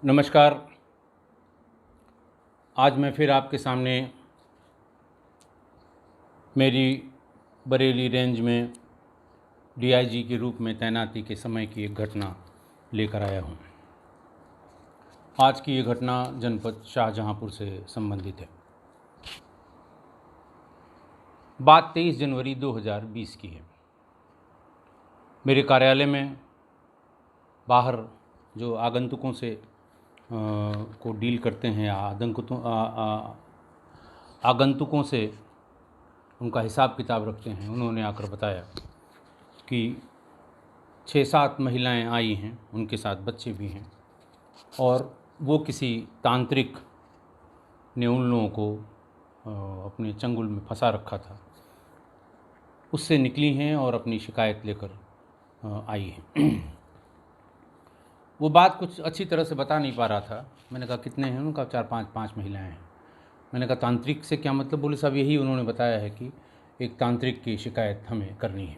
नमस्कार। आज मैं फिर आपके सामने मेरी बरेली रेंज में डीआईजी के रूप में तैनाती के समय की एक घटना लेकर आया हूँ। आज की ये घटना जनपद शाहजहाँपुर से संबंधित है। बात 23 जनवरी 2020 की है। मेरे कार्यालय में बाहर जो आगंतुकों से को डील करते हैं, आगंतुकों से उनका हिसाब किताब रखते हैं, उन्होंने आकर बताया कि 6-7 महिलाएं आई हैं, उनके साथ बच्चे भी हैं और वो किसी तांत्रिक ने उन लोगों को अपने चंगुल में फंसा रखा था, उससे निकली हैं और अपनी शिकायत लेकर आई हैं। वो बात कुछ अच्छी तरह से बता नहीं पा रहा था। मैंने कहा कितने हैं? उनका 4-5 महिलाएं हैं। मैंने कहा तांत्रिक से क्या मतलब? बोले साहब यही उन्होंने बताया है कि एक तांत्रिक की शिकायत हमें करनी है।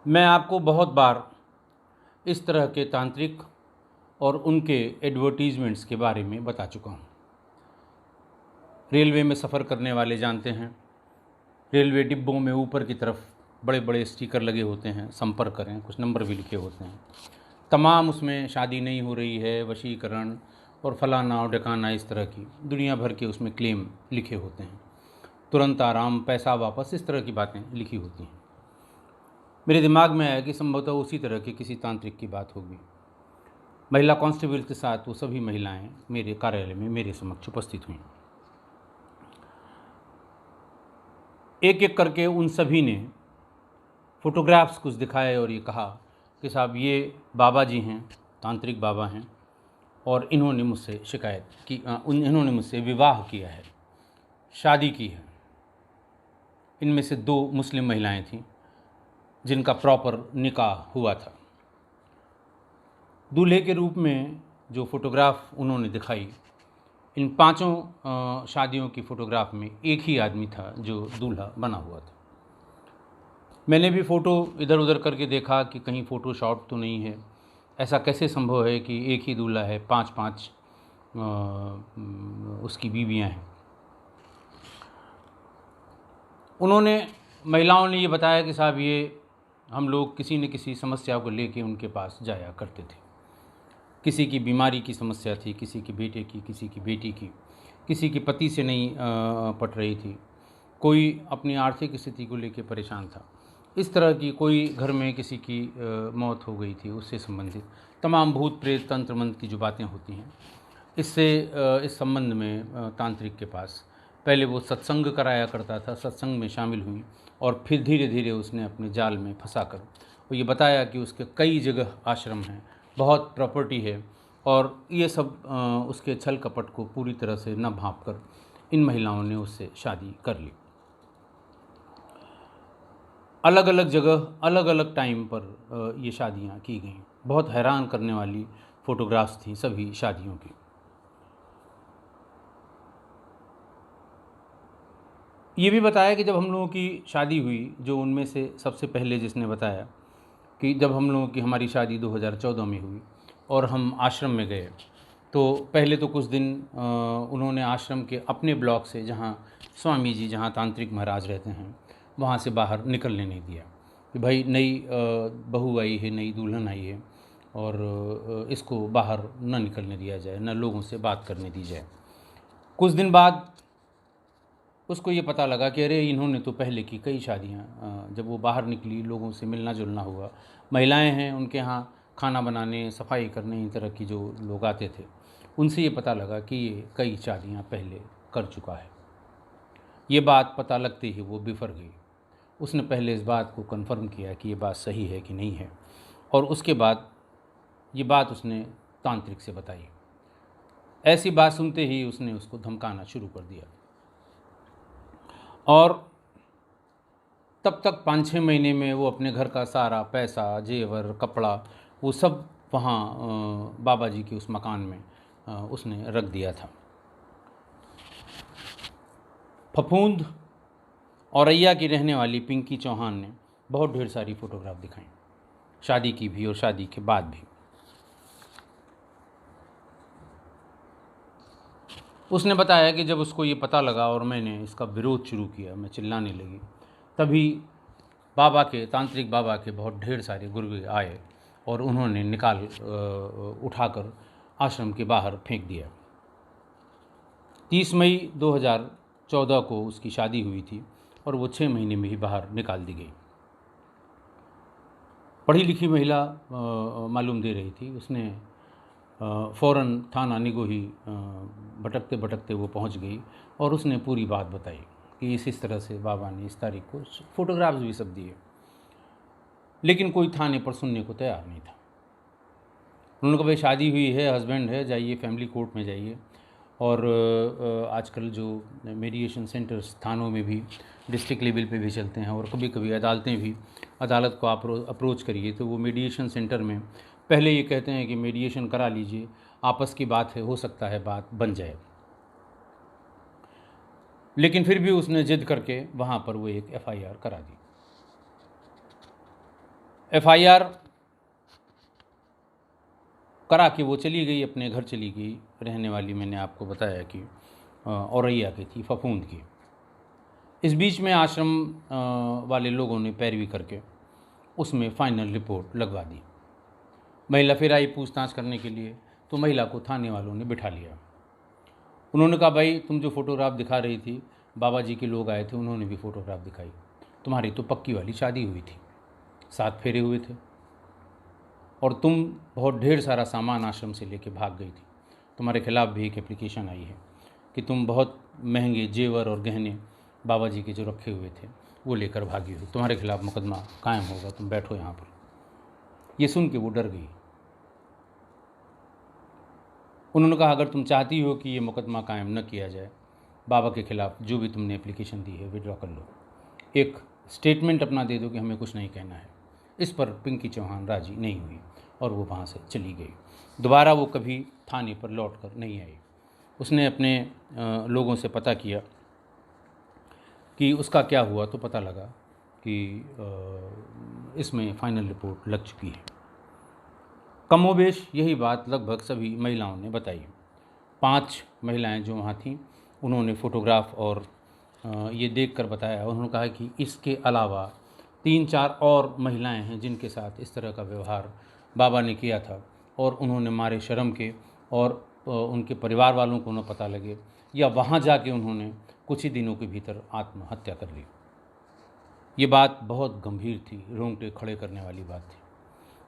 मैं आपको बहुत बार इस तरह के तांत्रिक और उनके एडवर्टीज़मेंट्स के बारे में बता चुका हूँ। रेलवे में सफ़र करने वाले जानते हैं, रेलवे डिब्बों में ऊपर की तरफ बड़े बड़े स्टिकर लगे होते हैं, संपर्क करें, कुछ नंबर भी लिखे होते हैं। तमाम उसमें शादी नहीं हो रही है, वशीकरण और फलाना और ढकाना, इस तरह की दुनिया भर के उसमें क्लेम लिखे होते हैं। तुरंत आराम, पैसा वापस, इस तरह की बातें लिखी होती हैं। मेरे दिमाग में आया कि संभवतः उसी तरह की किसी तांत्रिक की बात होगी। महिला कांस्टेबल के साथ वो सभी महिलाएं मेरे कार्यालय में मेरे समक्ष उपस्थित हुईं। एक एक करके उन सभी ने फ़ोटोग्राफ्स कुछ दिखाए और ये कहा कि साहब ये बाबा जी हैं, तांत्रिक बाबा हैं और इन्होंने मुझसे शिकायत की, इन्होंने मुझसे विवाह किया है, शादी की है। इनमें से 2 मुस्लिम महिलाएं थीं जिनका प्रॉपर निकाह हुआ था। दूल्हे के रूप में जो फ़ोटोग्राफ उन्होंने दिखाई, इन 5 शादियों की फ़ोटोग्राफ में एक ही आदमी था जो दूल्हा बना हुआ था। मैंने भी फ़ोटो इधर उधर करके देखा कि कहीं फ़ोटोशॉप तो नहीं है। ऐसा कैसे संभव है कि एक ही दूल्हा है, 5-5 उसकी बीवियां हैं। महिलाओं ने ये बताया कि साहब ये हम लोग किसी न किसी समस्या को लेके उनके पास जाया करते थे। किसी की बीमारी की समस्या थी, किसी के बेटे की, किसी की बेटी की, किसी की पति से नहीं पट रही थी, कोई अपनी आर्थिक स्थिति को लेके परेशान था, इस तरह की, कोई घर में किसी की मौत हो गई थी, उससे संबंधित तमाम भूत प्रेत तंत्र मंत्र की जो बातें होती हैं, इससे इस संबंध में तांत्रिक के पास पहले वो सत्संग कराया करता था। सत्संग में शामिल हुई और फिर धीरे धीरे उसने अपने जाल में फंसाकर और ये बताया कि उसके कई जगह आश्रम हैं, बहुत प्रॉपर्टी है और ये सब उसके छल कपट को पूरी तरह से न भांप कर इन महिलाओं ने उससे शादी कर ली। अलग अलग जगह, अलग अलग टाइम पर ये शादियां की गईं। बहुत हैरान करने वाली फ़ोटोग्राफ्स थी सभी शादियों की। ये भी बताया कि जब हम लोगों की शादी हुई, जो उनमें से सबसे पहले जिसने बताया कि जब हम लोगों की हमारी शादी 2014 में हुई और हम आश्रम में गए, तो पहले तो कुछ दिन उन्होंने आश्रम के अपने ब्लॉक से, जहाँ स्वामी जी, जहाँ तांत्रिक महाराज रहते हैं, वहाँ से बाहर निकलने नहीं दिया कि भाई नई बहू आई है, नई दुल्हन आई है और इसको बाहर न निकलने दिया जाए, न लोगों से बात करने दी जाए। कुछ दिन बाद उसको ये पता लगा कि अरे इन्होंने तो पहले की कई शादियाँ, जब वो बाहर निकली, लोगों से मिलना जुलना हुआ, महिलाएं हैं उनके यहाँ खाना बनाने, सफाई करने, इन तरह की जो लोग आते थे, उनसे ये पता लगा कि ये कई शादियाँ पहले कर चुका है। ये बात पता लगते ही वो बिफर गई। उसने पहले इस बात को कन्फर्म किया कि ये बात सही है कि नहीं है, और उसके बाद ये बात उसने तांत्रिक से बताई। ऐसी बात सुनते ही उसने उसको धमकाना शुरू कर दिया और तब तक 5-6 महीने में वो अपने घर का सारा पैसा, जेवर, कपड़ा, वो सब वहाँ बाबा जी के उस मकान में उसने रख दिया था। फफूंद औरैया की रहने वाली पिंकी चौहान ने बहुत ढेर सारी फ़ोटोग्राफ दिखाई, शादी की भी और शादी के बाद भी। उसने बताया कि जब उसको ये पता लगा और मैंने इसका विरोध शुरू किया, मैं चिल्लाने लगी, तभी तांत्रिक बाबा के बहुत ढेर सारे गुर्गे आए और उन्होंने उठाकर आश्रम के बाहर फेंक दिया। 30 मई 2014 को उसकी शादी हुई थी और वो 6 महीने में ही बाहर निकाल दी गई। पढ़ी लिखी महिला मालूम दे रही थी। उसने फ़ौरन थाना निगोही भटकते भटकते वो पहुंच गई और उसने पूरी बात बताई कि इस तरह से बाबा ने इस तारीख को, फ़ोटोग्राफ्स भी सब दिए, लेकिन कोई थाने पर सुनने को तैयार नहीं था। उन्होंने कहा भाई शादी हुई है, हस्बैंड है, जाइए फैमिली कोर्ट में जाइए। और आजकल जो मीडिएशन सेंटर्स थानों में भी डिस्ट्रिक्ट लेवल पे भी चलते हैं और कभी कभी अदालतें भी, अदालत को अप्रोच करिए तो वो मीडिएशन सेंटर में पहले ये कहते हैं कि मीडिएशन करा लीजिए, आपस की बात है, हो सकता है बात बन जाए। लेकिन फिर भी उसने जिद करके वहाँ पर वो एक FIR करा दी। FIR करा के वो चली गई, अपने घर चली गई। रहने वाली मैंने आपको बताया कि औरैया की थी, फफूंद की। इस बीच में आश्रम वाले लोगों ने पैरवी करके उसमें फाइनल रिपोर्ट लगवा दी। महिला फिर आई पूछताछ करने के लिए, तो महिला को थाने वालों ने बिठा लिया। उन्होंने कहा भाई तुम जो फ़ोटोग्राफ दिखा रही थी, बाबा जी के लोग आए थे, उन्होंने भी फ़ोटोग्राफ दिखाई, तुम्हारी तो पक्की वाली शादी हुई थी, 7 फेरे हुए थे और तुम बहुत ढेर सारा सामान आश्रम से लेके भाग गई थी। तुम्हारे खिलाफ़ भी एक एप्लीकेशन आई है कि तुम बहुत महंगे जेवर और गहने बाबा जी के जो रखे हुए थे वो लेकर भागी हो, तुम्हारे खिलाफ़ मुकदमा कायम होगा, तुम बैठो यहाँ पर। ये सुन के वो डर गई। उन्होंने कहा अगर तुम चाहती हो कि ये मुकदमा कायम न किया जाए, बाबा के खिलाफ़ जो भी तुमने एप्लीकेशन दी है विड्रॉ कर लो, एक स्टेटमेंट अपना दे दो कि हमें कुछ नहीं कहना है। इस पर पिंकी चौहान राजी नहीं हुई और वो वहाँ से चली गई। दोबारा वो कभी थाने पर लौट कर नहीं आई। उसने अपने लोगों से पता किया कि उसका क्या हुआ, तो पता लगा कि इसमें फ़ाइनल रिपोर्ट लग चुकी है। कमोबेश यही बात लगभग सभी महिलाओं ने बताई। 5 महिलाएं जो वहाँ थीं, उन्होंने फ़ोटोग्राफ और ये देखकर बताया। उन्होंने कहा कि इसके अलावा 3-4 और महिलाएं हैं जिनके साथ इस तरह का व्यवहार बाबा ने किया था और उन्होंने मारे शर्म के और उनके परिवार वालों को न पता लगे, या वहाँ जाके उन्होंने कुछ ही दिनों के भीतर आत्महत्या कर ली। ये बात बहुत गंभीर थी, रोंगटे खड़े करने वाली बात थी।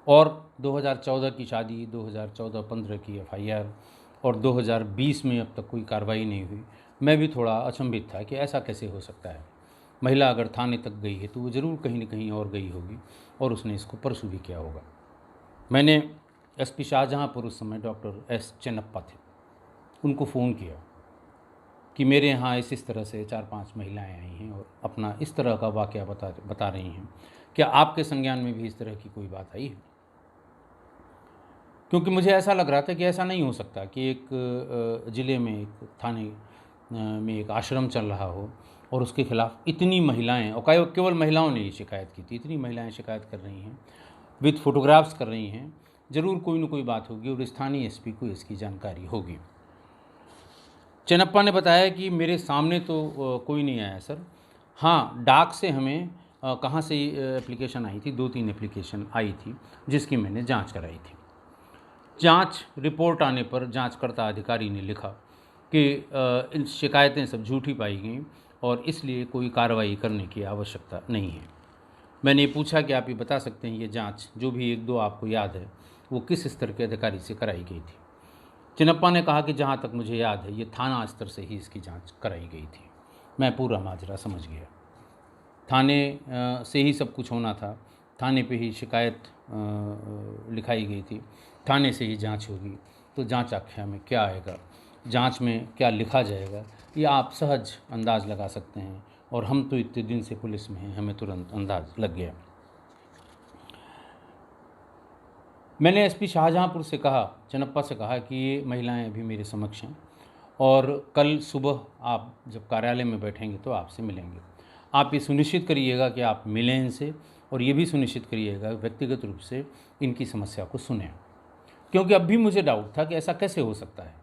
और 2014 की शादी, 2014-15 की FIR और 2020 में अब तक कोई कार्रवाई नहीं हुई। मैं भी थोड़ा अचंभित था कि ऐसा कैसे हो सकता है। महिला अगर थाने तक गई है तो वो ज़रूर कहीं न कहीं और गई होगी और उसने इसको परसू भी किया होगा। मैंने SP शाहजहाँपुर, उस समय डॉक्टर S चेन्नप्पा थे, उनको फ़ोन किया कि मेरे यहाँ इस तरह से 4-5 महिलाएं आई हैं और अपना इस तरह का वाक़या बता रही हैं, क्या आपके संज्ञान में भी इस तरह की कोई बात आई है? क्योंकि मुझे ऐसा लग रहा था कि ऐसा नहीं हो सकता कि एक ज़िले में, एक थाने में एक आश्रम चल रहा हो और उसके खिलाफ़ इतनी महिलाएं, और केवल महिलाओं ने ये शिकायत की थी, इतनी महिलाएं शिकायत कर रही हैं, विद फ़ोटोग्राफ्स कर रही हैं, ज़रूर कोई न कोई बात होगी और स्थानीय SP को इसकी जानकारी होगी। चेन्नप्पा ने बताया कि मेरे सामने तो कोई नहीं आया सर। हाँ, डाक से हमें कहाँ से एप्लीकेशन आई थी, 2-3 एप्लीकेशन आई थी जिसकी मैंने जांच कराई थी। जांच रिपोर्ट आने पर जांचकर्ता अधिकारी ने लिखा कि इन शिकायतें सब झूठी पाई गईं और इसलिए कोई कार्रवाई करने की आवश्यकता नहीं है। मैंने पूछा कि आप ये बता सकते हैं ये जांच, जो भी 1-2 आपको याद है, वो किस स्तर के अधिकारी से कराई गई थी? चेन्नप्पा ने कहा कि जहाँ तक मुझे याद है ये थाना स्तर से ही इसकी जांच कराई गई थी। मैं पूरा माजरा समझ गया। थाने से ही सब कुछ होना था, थाने पे ही शिकायत लिखाई गई थी, थाने से ही जांच होगी, तो जांच आख्या में क्या आएगा, जांच में क्या लिखा जाएगा, ये आप सहज अंदाज़ लगा सकते हैं। और हम तो इतने दिन से पुलिस में हैं, हमें तुरंत अंदाज़ लग गया। मैंने SP शाहजहाँपुर से कहा, चेन्नप्पा से कहा कि ये महिलाएं अभी मेरे समक्ष हैं और कल सुबह आप जब कार्यालय में बैठेंगे तो आपसे मिलेंगे। आप ये सुनिश्चित करिएगा कि आप मिलें इनसे, और ये भी सुनिश्चित करिएगा व्यक्तिगत रूप से इनकी समस्या को सुनें, क्योंकि अब भी मुझे डाउट था कि ऐसा कैसे हो सकता है।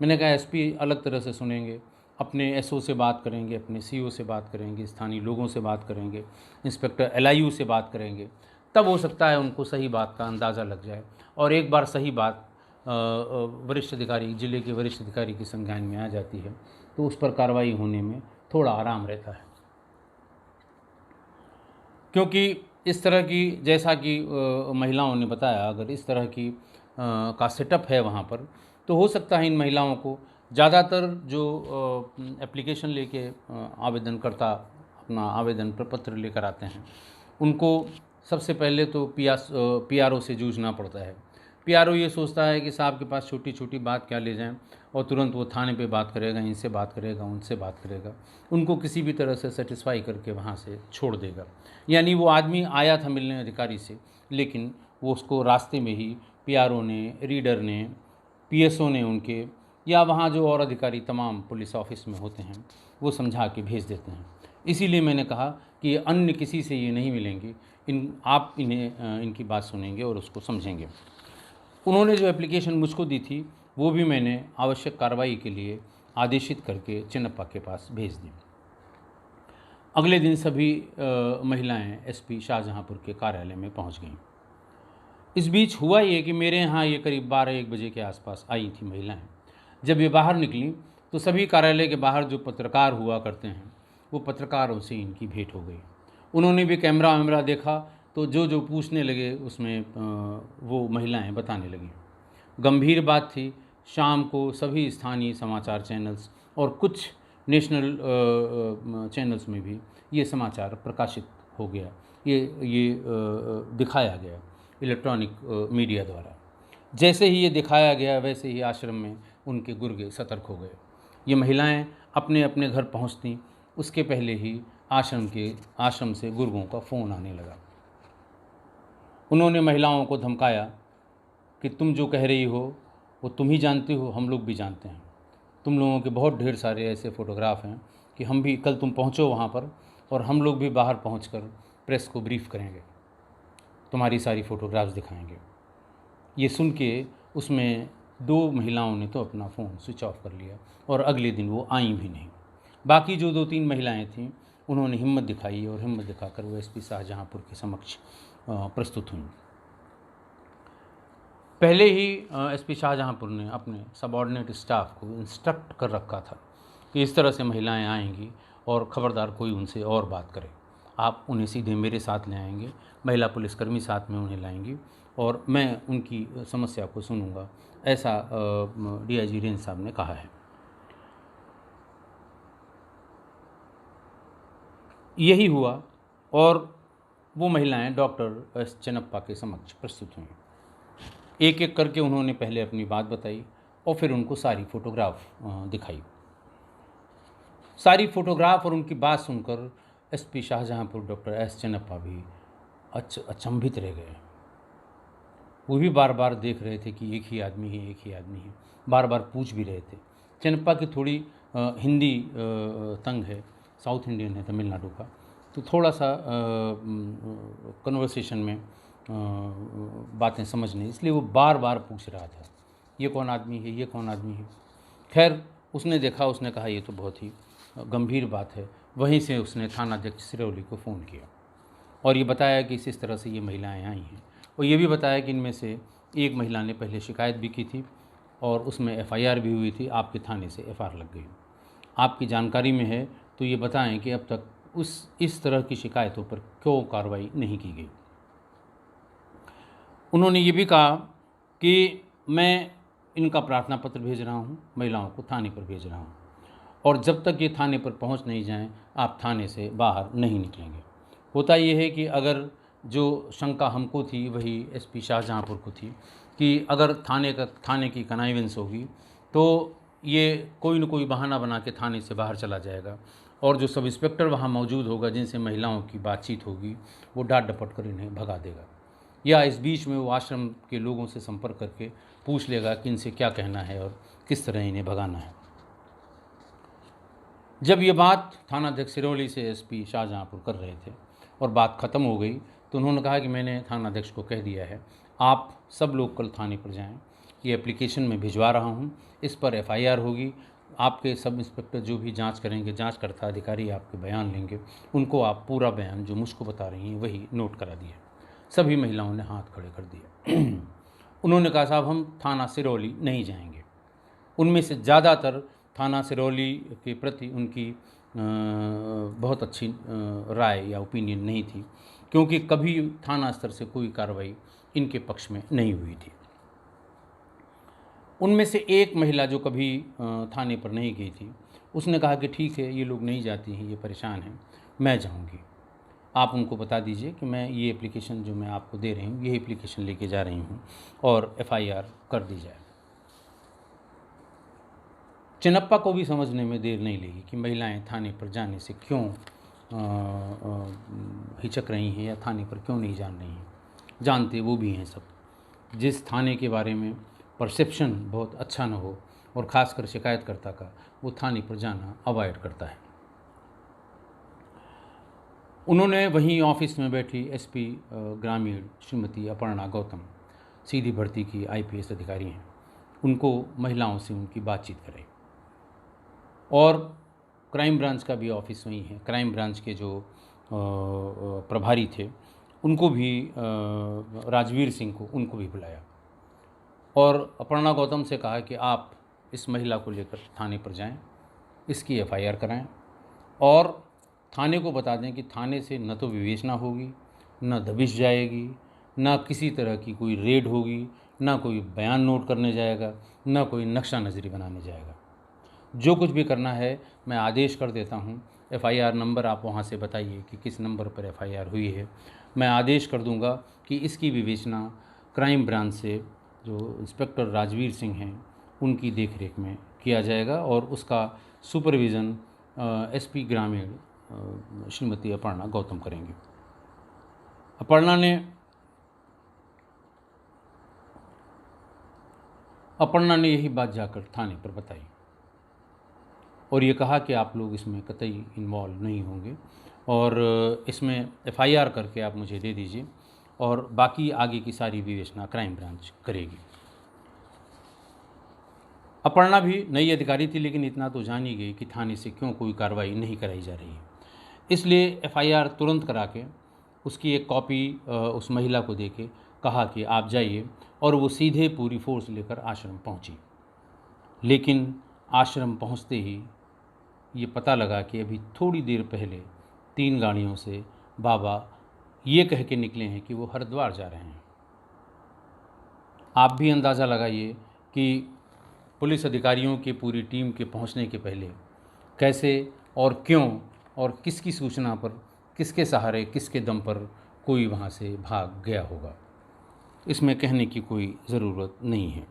मैंने कहा एसपी अलग तरह से सुनेंगे, अपने एसओ से बात करेंगे, अपने सीओ से बात करेंगे, स्थानीय लोगों से बात करेंगे, इंस्पेक्टर एलआईयू से बात करेंगे, तब हो सकता है उनको सही बात का अंदाज़ा लग जाए, और एक बार सही बात वरिष्ठ अधिकारी, जिले के वरिष्ठ अधिकारी की संज्ञान में आ जाती है तो उस पर कार्रवाई होने में थोड़ा आराम रहता है। क्योंकि इस तरह की, जैसा कि महिलाओं ने बताया, अगर इस तरह की का सेटअप है वहाँ पर, तो हो सकता है इन महिलाओं को ज़्यादातर जो एप्लीकेशन लेके आवेदनकर्ता अपना आवेदन प्रपत्र लेकर आते हैं, उनको सबसे पहले तो पीआरओ से जूझना पड़ता है। पीआरओ ये सोचता है कि साहब के पास छोटी छोटी बात क्या ले जाएं, और तुरंत वो थाने पे बात करेगा, इनसे बात करेगा, उनसे बात करेगा, उनको किसी भी तरह से सेटिस्फाई करके वहाँ से छोड़ देगा। यानी वो आदमी आया था मिलने अधिकारी से, लेकिन वो उसको रास्ते में ही पीआरओ ने, रीडर ने, पीएसओ ने उनके, या वहाँ जो और अधिकारी तमाम पुलिस ऑफिस में होते हैं, वो समझा के भेज देते हैं। इसीलिए मैंने कहा कि अन्य किसी से ये नहीं मिलेंगी, आप इन्हें इनकी बात सुनेंगे और उसको समझेंगे। उन्होंने जो एप्लीकेशन मुझको दी थी वो भी मैंने आवश्यक कार्रवाई के लिए आदेशित करके चिन्नप्पा के पास भेज दी। अगले दिन सभी महिलाएं एसपी शाहजहांपुर के कार्यालय में पहुंच गईं। इस बीच हुआ ये कि मेरे यहाँ ये करीब 12-1 बजे के आसपास आई थी महिलाएं। जब ये बाहर निकली तो सभी कार्यालय के बाहर जो पत्रकार हुआ करते हैं, वो पत्रकारों से इनकी भेंट हो गई। उन्होंने भी कैमरा वैमरा देखा तो जो जो पूछने लगे उसमें वो महिलाएं बताने लगीं। गंभीर बात थी। शाम को सभी स्थानीय समाचार चैनल्स और कुछ नेशनल चैनल्स में भी ये समाचार प्रकाशित हो गया, ये दिखाया गया इलेक्ट्रॉनिक मीडिया द्वारा। जैसे ही ये दिखाया गया वैसे ही आश्रम में उनके गुर्गे सतर्क हो गए। ये महिलाएं अपने अपने घर पहुंचती उसके पहले ही आश्रम से गुर्गों का फ़ोन आने लगा। उन्होंने महिलाओं को धमकाया कि तुम जो कह रही हो वो तुम ही जानती हो, हम लोग भी जानते हैं। तुम लोगों के बहुत ढेर सारे ऐसे फ़ोटोग्राफ हैं कि हम भी, कल तुम पहुँचो वहाँ पर और हम लोग भी बाहर पहुँचकर प्रेस को ब्रीफ करेंगे, तुम्हारी सारी फ़ोटोग्राफ्स दिखाएंगे। ये सुन के उसमें 2 महिलाओं ने तो अपना फ़ोन स्विच ऑफ कर लिया और अगले दिन वो आई भी नहीं। बाकी जो 2-3 महिलाएं थीं उन्होंने हिम्मत दिखाई और हिम्मत दिखाकर वो एसपी शाहजहांपुर के समक्ष प्रस्तुत हुई। पहले ही एसपी शाहजहांपुर ने अपने सबऑर्डिनेट स्टाफ को इंस्ट्रक्ट कर रखा था कि इस तरह से महिलाएं आएंगी और ख़बरदार कोई उनसे और बात करे, आप उन्हें सीधे मेरे साथ ले आएंगे, महिला पुलिसकर्मी साथ में उन्हें लाएंगी और मैं उनकी समस्या को सुनूंगा, ऐसा डीआईजी रेंज साहब ने कहा है। यही हुआ और वो महिलाएं डॉक्टर एस चिन्नप्पा के समक्ष प्रस्तुत हुईं। एक एक करके उन्होंने पहले अपनी बात बताई और फिर उनको सारी फ़ोटोग्राफ दिखाई। सारी फ़ोटोग्राफ और उनकी बात सुनकर SP Shahjahanpur doctor S Chinnappa भी अचंभित रह गए। वो भी बार बार देख रहे थे कि एक ही आदमी है, एक ही आदमी है, बार बार पूछ भी रहे थे। चिन्नप्पा की थोड़ी हिंदी तंग है, साउथ इंडियन है, तमिलनाडु का, तो थोड़ा सा कन्वर्सेशन में बातें समझने, इसलिए वो बार बार पूछ रहा था ये कौन आदमी है, ये कौन आदमी है। खैर उसने देखा, उसने कहा ये तो बहुत ही गंभीर बात है। वहीं से उसने थानाध्यक्ष सिरौली को फ़ोन किया और ये बताया कि इस तरह से ये महिलाएं आई हैं, और ये भी बताया कि इनमें से एक महिला ने पहले शिकायत भी की थी और उसमें एफआईआर भी हुई थी, आपके थाने से एफआईआर लग गई। आपकी जानकारी में है तो ये बताएं कि अब तक इस तरह की शिकायतों पर क्यों कार्रवाई नहीं की गई। उन्होंने ये भी कहा कि मैं इनका प्रार्थना पत्र भेज रहा हूँ, महिलाओं को थाने पर भेज रहा हूँ, और जब तक ये थाने पर पहुँच नहीं जाएं आप थाने से बाहर नहीं निकलेंगे। होता ये है कि अगर जो शंका हमको थी वही एसपी शाहजहांपुर को थी कि अगर थाने की कनाइवेंस होगी तो ये कोई न कोई बहाना बना के थाने से बाहर चला जाएगा और जो सब इंस्पेक्टर वहाँ मौजूद होगा जिनसे महिलाओं की बातचीत होगी वो डांट डपट कर इन्हें भगा देगा, या इस बीच में वो आश्रम के लोगों से संपर्क करके पूछ लेगा कि इनसे क्या कहना है और किस तरह इन्हें भगाना है। जब ये बात थानाध्यक्ष सिरोली से एसपी शाहजहाँपुर कर रहे थे और बात ख़त्म हो गई तो उन्होंने कहा कि मैंने थानाध्यक्ष को कह दिया है, आप सब लोग कल थाने पर जाएं, ये एप्लीकेशन मैं भिजवा रहा हूं, इस पर एफआईआर होगी, आपके सब इंस्पेक्टर जो भी जांच करेंगे, जांचकर्ता अधिकारी आपके बयान लेंगे, उनको आप पूरा बयान जो मुझको बता रही हैं वही नोट करा दिए। सभी महिलाओं ने हाथ खड़े कर दिए। उन्होंने कहा, साहब हम थाना सिरौली नहीं जाएंगे। उनमें से ज़्यादातर थाना सिरौली के प्रति उनकी बहुत अच्छी राय या ओपिनियन नहीं थी, क्योंकि कभी थाना स्तर से कोई कार्रवाई इनके पक्ष में नहीं हुई थी। उनमें से एक महिला जो कभी थाने पर नहीं गई थी, उसने कहा कि ठीक है, ये लोग नहीं जाती हैं, ये परेशान हैं, मैं जाऊंगी। आप उनको बता दीजिए कि मैं ये एप्लीकेशन जो मैं आपको दे रही हूँ, ये एप्लीकेशन लेके जा रही हूँ और एफआईआर कर दी जाए। चिनप्पा को भी समझने में देर नहीं लगी कि महिलाएं थाने पर जाने से क्यों हिचक रही हैं या थाने पर क्यों नहीं जान रही हैं। जानते वो भी हैं सब। जिस थाने के बारे में परसेप्शन बहुत अच्छा न हो और ख़ासकर शिकायतकर्ता का, वो थाने पर जाना अवॉइड करता है। उन्होंने वहीं ऑफिस में बैठी एसपी ग्रामीण श्रीमती अपर्णा गौतम, सीधी भर्ती की आईपीएस अधिकारी हैं, उनको महिलाओं से उनकी बातचीत कराई। और क्राइम ब्रांच का भी ऑफिस वहीं है, क्राइम ब्रांच के जो प्रभारी थे उनको भी, राजवीर सिंह को, उनको भी बुलाया और अपर्णा गौतम से कहा कि आप इस महिला को लेकर थाने पर जाएं, इसकी एफआईआर कराएं और थाने को बता दें कि थाने से न तो विवेचना होगी, न दबिश जाएगी, न किसी तरह की कोई रेड होगी, न कोई बयान नोट करने जाएगा, न कोई नक्शा नज़री बनाने जाएगा। जो कुछ भी करना है मैं आदेश कर देता हूँ। एफआईआर नंबर आप वहाँ से बताइए कि किस नंबर पर एफआईआर हुई है। मैं आदेश कर दूँगा कि इसकी विवेचना क्राइम ब्रांच से जो इंस्पेक्टर राजवीर सिंह हैं उनकी देखरेख में किया जाएगा और उसका सुपरविज़न एसपी ग्रामीण श्रीमती अपर्णा गौतम करेंगे। अपर्णा ने यही बात जाकर थाने पर बताई और ये कहा कि आप लोग इसमें कतई इन्वॉल्व नहीं होंगे और इसमें एफआईआर करके आप मुझे दे दीजिए और बाकी आगे की सारी विवेचना क्राइम ब्रांच करेगी। अपर्णा भी नई अधिकारी थी, लेकिन इतना तो जान ही गई कि थाने से क्यों कोई कार्रवाई नहीं कराई जा रही है। इसलिए एफआईआर तुरंत करा के उसकी एक कॉपी उस महिला को दे के कहा कि आप जाइए, और वो सीधे पूरी फोर्स लेकर आश्रम पहुंची। लेकिन आश्रम पहुंचते ही ये पता लगा कि अभी थोड़ी देर पहले 3 गाड़ियों से बाबा ये कह के निकले हैं कि वो हरिद्वार जा रहे हैं। आप भी अंदाज़ा लगाइए कि पुलिस अधिकारियों की पूरी टीम के पहुंचने के पहले कैसे और क्यों और किसकी सूचना पर, किसके सहारे, किसके दम पर कोई वहाँ से भाग गया होगा। इसमें कहने की कोई ज़रूरत नहीं है।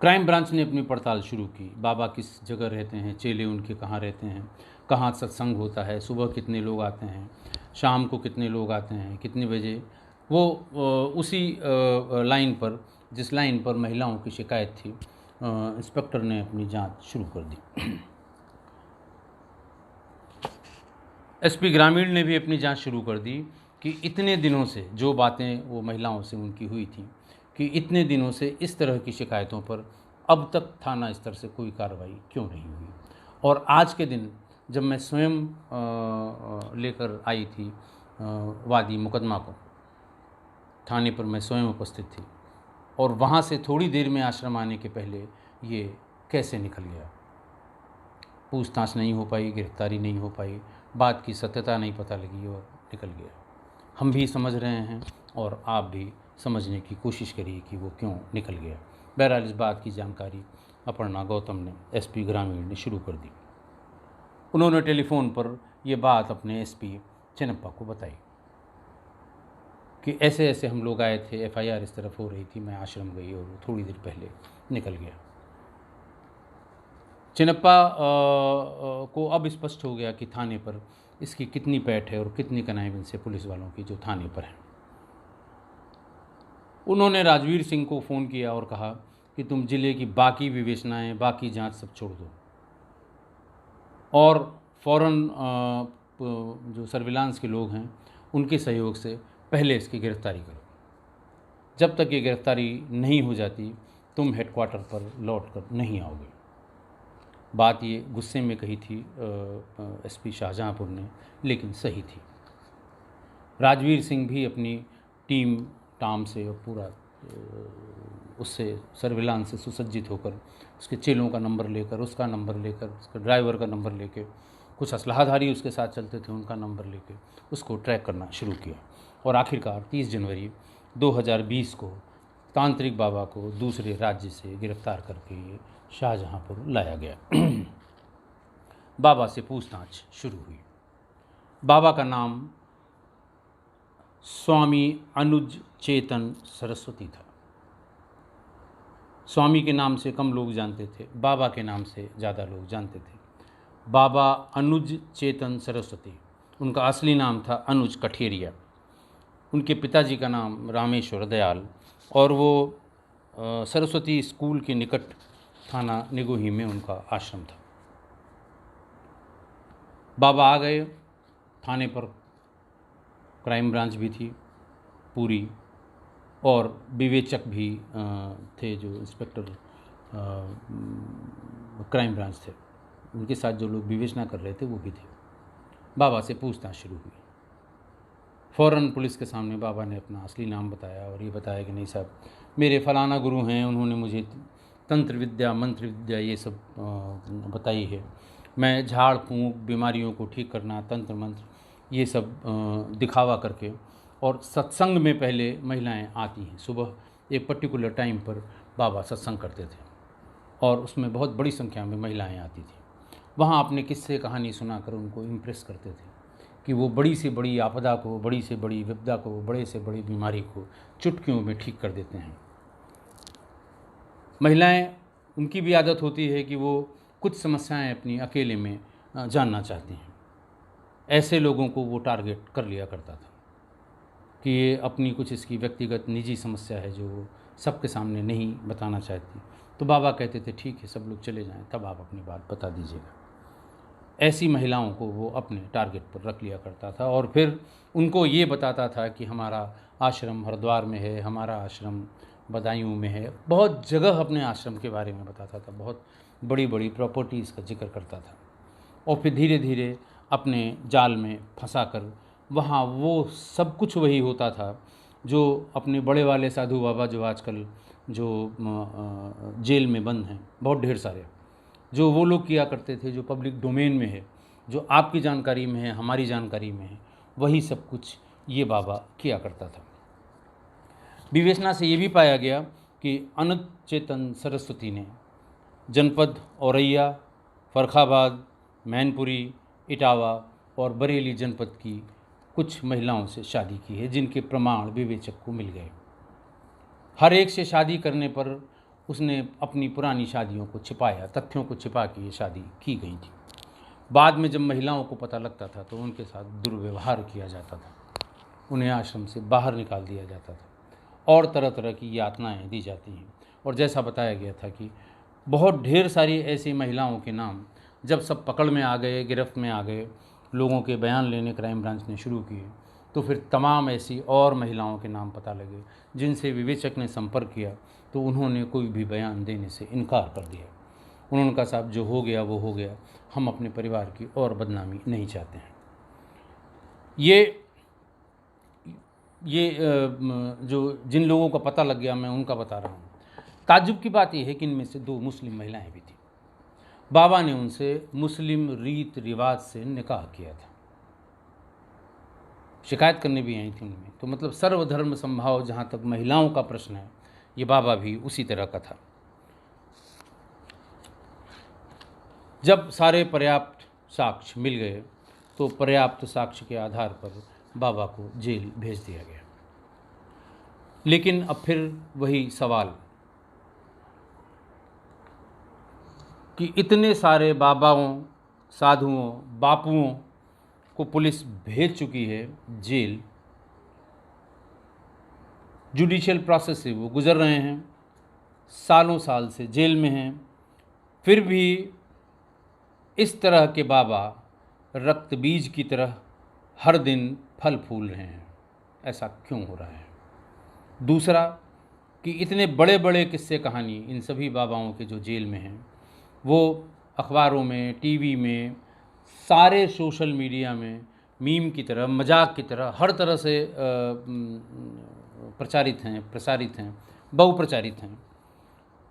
क्राइम ब्रांच ने अपनी पड़ताल शुरू की। बाबा किस जगह रहते हैं, चेले उनके कहाँ रहते हैं, कहाँ सत्संग होता है, सुबह कितने लोग आते हैं, शाम को कितने लोग आते हैं, कितने बजे। वो उसी लाइन पर, जिस लाइन पर महिलाओं की शिकायत थी, इंस्पेक्टर ने अपनी जांच शुरू कर दी। एसपी ग्रामीण ने भी अपनी जांच शुरू कर दी कि इतने दिनों से जो बातें वो महिलाओं से उनकी हुई थी, कि इतने दिनों से इस तरह की शिकायतों पर अब तक थाना स्तर से कोई कार्रवाई क्यों नहीं हुई। और आज के दिन जब मैं स्वयं लेकर आई थी वादी मुकदमा को, थाने पर मैं स्वयं उपस्थित थी, और वहाँ से थोड़ी देर में आश्रम आने के पहले ये कैसे निकल गया। पूछताछ नहीं हो पाई, गिरफ्तारी नहीं हो पाई, बात की सत्यता नहीं पता लगी और निकल गया। हम भी समझ रहे हैं और आप भी समझने की कोशिश करिए कि वो क्यों निकल गया। बहरहाल इस बात की जानकारी अपर्णा गौतम ने, एसपी ग्रामीण ने शुरू कर दी। उन्होंने टेलीफोन पर ये बात अपने एसपी चिनप्पा को बताई कि ऐसे ऐसे हम लोग आए थे, एफआईआर इस तरफ हो रही थी, मैं आश्रम गई और थोड़ी देर पहले निकल गया। चिनप्पा को अब स्पष्ट हो गया कि थाने पर इसकी कितनी पैठ है और कितनी कनाइविन से पुलिस वालों की जो थाने पर है। उन्होंने राजवीर सिंह को फ़ोन किया और कहा कि तुम ज़िले की बाकी विवेचनाएं, बाकी जांच सब छोड़ दो, और फ़ौरन जो सर्विलांस के लोग हैं उनके सहयोग से पहले इसकी गिरफ्तारी करो। जब तक ये गिरफ्तारी नहीं हो जाती तुम हेडक्वार्टर पर लौट कर नहीं आओगे। बात ये गुस्से में कही थी एसपी शाहजहाँपुर ने, लेकिन सही थी। राजवीर सिंह भी अपनी टीम टाम से और पूरा उससे सर्विलांस से सुसज्जित होकर, उसके चेलों का नंबर लेकर, उसका नंबर लेकर, उसके ड्राइवर का नंबर लेके, कुछ असलहाधारी उसके साथ चलते थे उनका नंबर लेके उसको ट्रैक करना शुरू किया। और आखिरकार 30 जनवरी 2020 को तांत्रिक बाबा को दूसरे राज्य से गिरफ्तार करके ये शाहजहाँपुर लाया गया। बाबा से पूछताछ शुरू हुई। बाबा का नाम स्वामी अनुज चेतन सरस्वती था। स्वामी के नाम से कम लोग जानते थे, बाबा के नाम से ज़्यादा लोग जानते थे। बाबा अनुज चेतन सरस्वती, उनका असली नाम था अनुज कठेरिया। उनके पिताजी का नाम रामेश्वर दयाल, और वो सरस्वती स्कूल के निकट थाना निगोही में उनका आश्रम था। बाबा आ गए थाने पर, क्राइम ब्रांच भी थी पूरी, और विवेचक भी थे जो इंस्पेक्टर क्राइम ब्रांच थे, उनके साथ जो लोग विवेचना कर रहे थे वो भी थे। बाबा से पूछताछ शुरू हुई। फ़ौरन पुलिस के सामने बाबा ने अपना असली नाम बताया और ये बताया कि नहीं साहब, मेरे फलाना गुरु हैं, उन्होंने मुझे तंत्र विद्या, मंत्र विद्या ये सब बताई है। मैं झाड़ फूंक, बीमारियों को ठीक करना, तंत्र मंत्र ये सब दिखावा करके, और सत्संग में पहले महिलाएं आती हैं। सुबह एक पर्टिकुलर टाइम पर बाबा सत्संग करते थे और उसमें बहुत बड़ी संख्या में महिलाएं आती थी। वहाँ अपने किस्से कहानी सुनाकर उनको इम्प्रेस करते थे कि वो बड़ी से बड़ी आपदा को, बड़ी से बड़ी विपदा को, बड़े से बड़ी बीमारी को चुटकियों में ठीक कर देते हैं। महिलाएं, उनकी भी आदत होती है कि वो कुछ समस्याएं अपनी अकेले में जानना चाहती हैं। ऐसे लोगों को वो टारगेट कर लिया करता था कि ये अपनी कुछ इसकी व्यक्तिगत निजी समस्या है जो वो सबके सामने नहीं बताना चाहती। तो बाबा कहते थे ठीक है, सब लोग चले जाएं, तब आप अपनी बात बता दीजिएगा। ऐसी महिलाओं को वो अपने टारगेट पर रख लिया करता था और फिर उनको ये बताता था कि हमारा आश्रम हरिद्वार में है, हमारा आश्रम बदायूं में है। बहुत जगह अपने आश्रम के बारे में बताता था, बहुत बड़ी बड़ी प्रॉपर्टीज़ का जिक्र करता था, और फिर धीरे धीरे अपने जाल में फंसा कर वहाँ वो सब कुछ वही होता था जो अपने बड़े वाले साधु बाबा जो आजकल जो जेल में बंद हैं, बहुत ढेर सारे, जो वो लोग किया करते थे, जो पब्लिक डोमेन में है, जो आपकी जानकारी में है, हमारी जानकारी में है, वही सब कुछ ये बाबा किया करता था। विवेचना से ये भी पाया गया कि अनुज चेतन सरस्वती ने जनपद औरैया, फर्रुखाबाद, मैनपुरी, इटावा और बरेली जनपद की कुछ महिलाओं से शादी की है, जिनके प्रमाण विवेचक को मिल गए। हर एक से शादी करने पर उसने अपनी पुरानी शादियों को छिपाया, तथ्यों को छिपा के ये शादी की गई थी। बाद में जब महिलाओं को पता लगता था तो उनके साथ दुर्व्यवहार किया जाता था, उन्हें आश्रम से बाहर निकाल दिया जाता था और तरह तरह की यातनाएं दी जाती हैं। और जैसा बताया गया था कि बहुत ढेर सारी ऐसी महिलाओं के नाम जब सब पकड़ में आ गए, गिरफ्त में आ गए, लोगों के बयान लेने क्राइम ब्रांच ने शुरू किए, तो फिर तमाम ऐसी और महिलाओं के नाम पता लगे जिनसे विवेचक ने संपर्क किया तो उन्होंने कोई भी बयान देने से इनकार कर दिया। उन्होंने कहा साहब जो हो गया वो हो गया, हम अपने परिवार की और बदनामी नहीं चाहते हैं। ये जो जिन लोगों का पता लग गया मैं उनका बता रहा हूँ। ताज्जुब की बात यह है कि इनमें से 2 मुस्लिम महिलाएं भी थी। बाबा ने उनसे मुस्लिम रीत रिवाज से निकाह किया था, शिकायत करने भी आई थी उनमें। तो मतलब सर्वधर्म संभाव, जहाँ तक महिलाओं का प्रश्न है, ये बाबा भी उसी तरह का था। जब सारे पर्याप्त साक्ष्य मिल गए तो पर्याप्त साक्ष्य के आधार पर बाबा को जेल भेज दिया गया। लेकिन अब फिर वही सवाल कि इतने सारे बाबाओं, साधुओं, बापुओं को पुलिस भेज चुकी है जेल, जुडिशियल प्रोसेस से वो गुजर रहे हैं, सालों साल से जेल में हैं, फिर भी इस तरह के बाबा रक्त बीज की तरह हर दिन फल फूल रहे हैं, ऐसा क्यों हो रहा है? दूसरा कि इतने बड़े बड़े किस्से कहानी इन सभी बाबाओं के जो जेल में हैं, वो अखबारों में, टीवी में, सारे सोशल मीडिया में मीम की तरह, मजाक की तरह हर तरह से प्रसारित हैं, बहुप्रचारित हैं।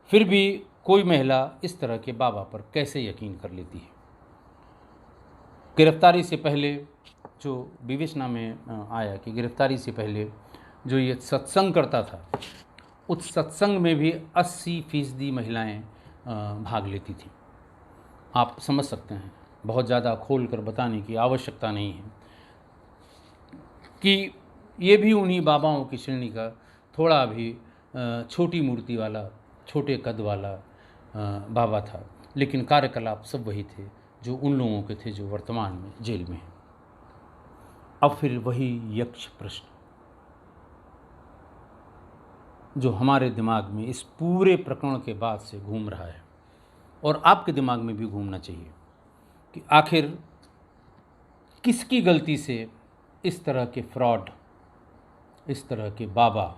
फिर भी कोई महिला इस तरह के बाबा पर कैसे यकीन कर लेती है? गिरफ्तारी से पहले जो विवेचना में आया कि गिरफ्तारी से पहले जो ये सत्संग करता था, उस सत्संग में भी 80% महिलाएं भाग लेती थीं। आप समझ सकते हैं, बहुत ज़्यादा खोल कर बताने की आवश्यकता नहीं है कि ये भी उन्हीं बाबाओं की श्रेणी का थोड़ा भी छोटी मूर्ति वाला, छोटे कद वाला बाबा था, लेकिन कार्यकलाप सब वही थे जो उन लोगों के थे जो वर्तमान में जेल में हैं। अब फिर वही यक्ष प्रश्न जो हमारे दिमाग में इस पूरे प्रकरण के बाद से घूम रहा है, और आपके दिमाग में भी घूमना चाहिए कि आखिर किसकी गलती से इस तरह के फ्रॉड, इस तरह के बाबा,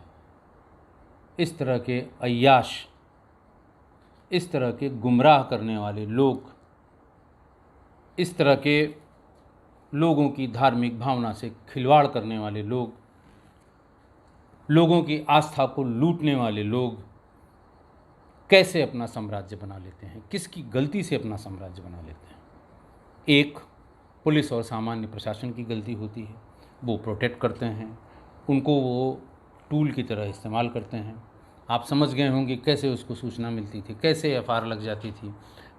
इस तरह के अय्याश, इस तरह के गुमराह करने वाले लोग, इस तरह के लोगों की धार्मिक भावना से खिलवाड़ करने वाले लोग, लोगों की आस्था को लूटने वाले लोग कैसे अपना साम्राज्य बना लेते हैं, किसकी गलती से अपना साम्राज्य बना लेते हैं? एक, पुलिस और सामान्य प्रशासन की गलती होती है, वो प्रोटेक्ट करते हैं, उनको वो टूल की तरह इस्तेमाल करते हैं। आप समझ गए होंगे कैसे उसको सूचना मिलती थी, कैसे एफआईआर लग जाती थी,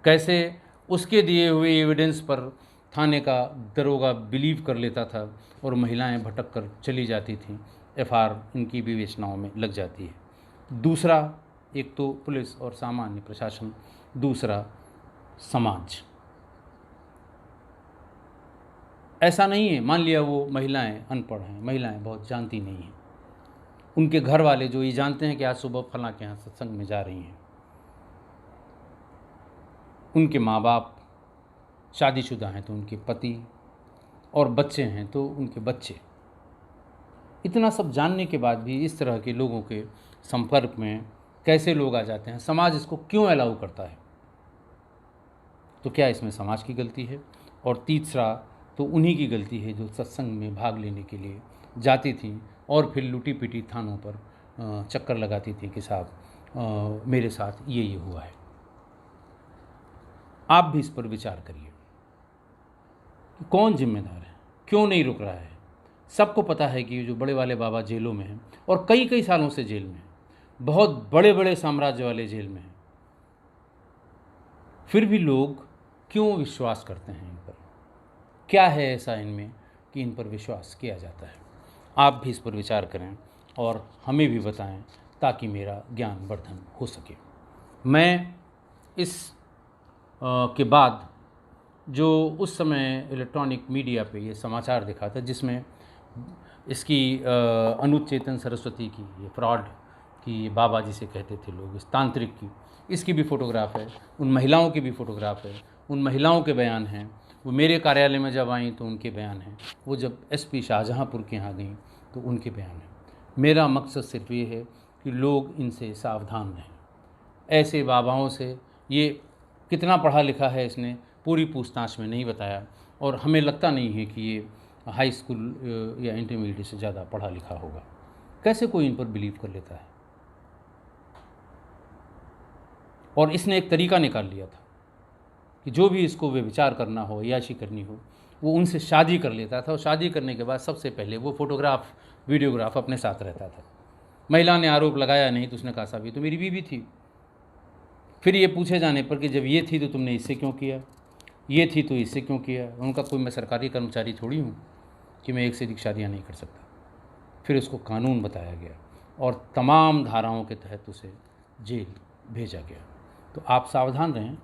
कैसे उसके दिए हुए एविडेंस पर थाने का दरोगा बिलीव कर लेता था और महिलाएं भटक कर चली जाती थीं, एफआईआर इनकी विवेचनाओं में लग जाती है। दूसरा, एक तो पुलिस और सामान्य प्रशासन, दूसरा समाज। ऐसा नहीं है, मान लिया वो महिलाएं अनपढ़ हैं, महिलाएं बहुत जानती नहीं हैं, उनके घर वाले जो ये जानते हैं कि आज सुबह फलां के यहाँ सत्संग में जा रही हैं, उनके माँ बाप शादीशुदा हैं तो उनके पति, और बच्चे हैं तो उनके बच्चे, इतना सब जानने के बाद भी इस तरह के लोगों के संपर्क में कैसे लोग आ जाते हैं? समाज इसको क्यों अलाउ करता है? तो क्या इसमें समाज की गलती है? और तीसरा तो उन्हीं की गलती है जो सत्संग में भाग लेने के लिए जाती थी और फिर लूटी पिटी थानों पर चक्कर लगाती थी कि साहब मेरे साथ ये हुआ है। आप भी इस पर विचार करिए कि कौन जिम्मेदार है, क्यों नहीं रुक रहा है? सबको पता है कि जो बड़े वाले बाबा जेलों में हैं और कई कई सालों से जेल में हैं, बहुत बड़े बड़े साम्राज्य वाले जेल में हैं, फिर भी लोग क्यों विश्वास करते हैं इन पर? क्या है ऐसा इनमें कि इन पर विश्वास किया जाता है? आप भी इस पर विचार करें और हमें भी बताएं ताकि मेरा ज्ञान वर्धन हो सके। मैं इस के बाद जो उस समय इलेक्ट्रॉनिक मीडिया पे ये समाचार दिखा था जिसमें इसकी अनुज चेतन सरस्वती की, ये फ्रॉड की, बाबा जिसे कहते थे लोग, इस तांत्रिक की, इसकी भी फ़ोटोग्राफ है, उन महिलाओं की भी फ़ोटोग्राफ है, उन महिलाओं के बयान हैं, वो मेरे कार्यालय में जब आई तो उनके बयान हैं, वो जब एसपी शाहजहाँपुर के यहाँ गई तो उनके बयान हैं। मेरा मकसद सिर्फ ये है कि लोग इनसे सावधान रहें, ऐसे बाबाओं से। ये कितना पढ़ा लिखा है इसने पूरी पूछताछ में नहीं बताया, और हमें लगता नहीं है कि ये हाई स्कूल या इंटरमीडिएट से ज़्यादा पढ़ा लिखा होगा। कैसे कोई इन पर बिलीव कर लेता है? और इसने एक तरीका निकाल लिया था कि जो भी इसको व्यभिचार करना हो, याशी करनी हो, वो उनसे शादी कर लेता था, और शादी करने के बाद सबसे पहले वो फ़ोटोग्राफ, वीडियोग्राफ अपने साथ रहता था। महिला ने आरोप लगाया नहीं तो उसने कहा साहब ये तो मेरी बीवी थी। फिर ये पूछे जाने पर कि जब ये थी तो तुमने इससे क्यों किया, ये थी तो इससे क्यों किया? उनका कोई मैं सरकारी कर्मचारी थोड़ी हूँ कि मैं एक से अधिक शादियाँ नहीं कर सकता। फिर उसको कानून बताया गया और तमाम धाराओं के तहत उसे जेल भेजा गया। तो आप सावधान रहें,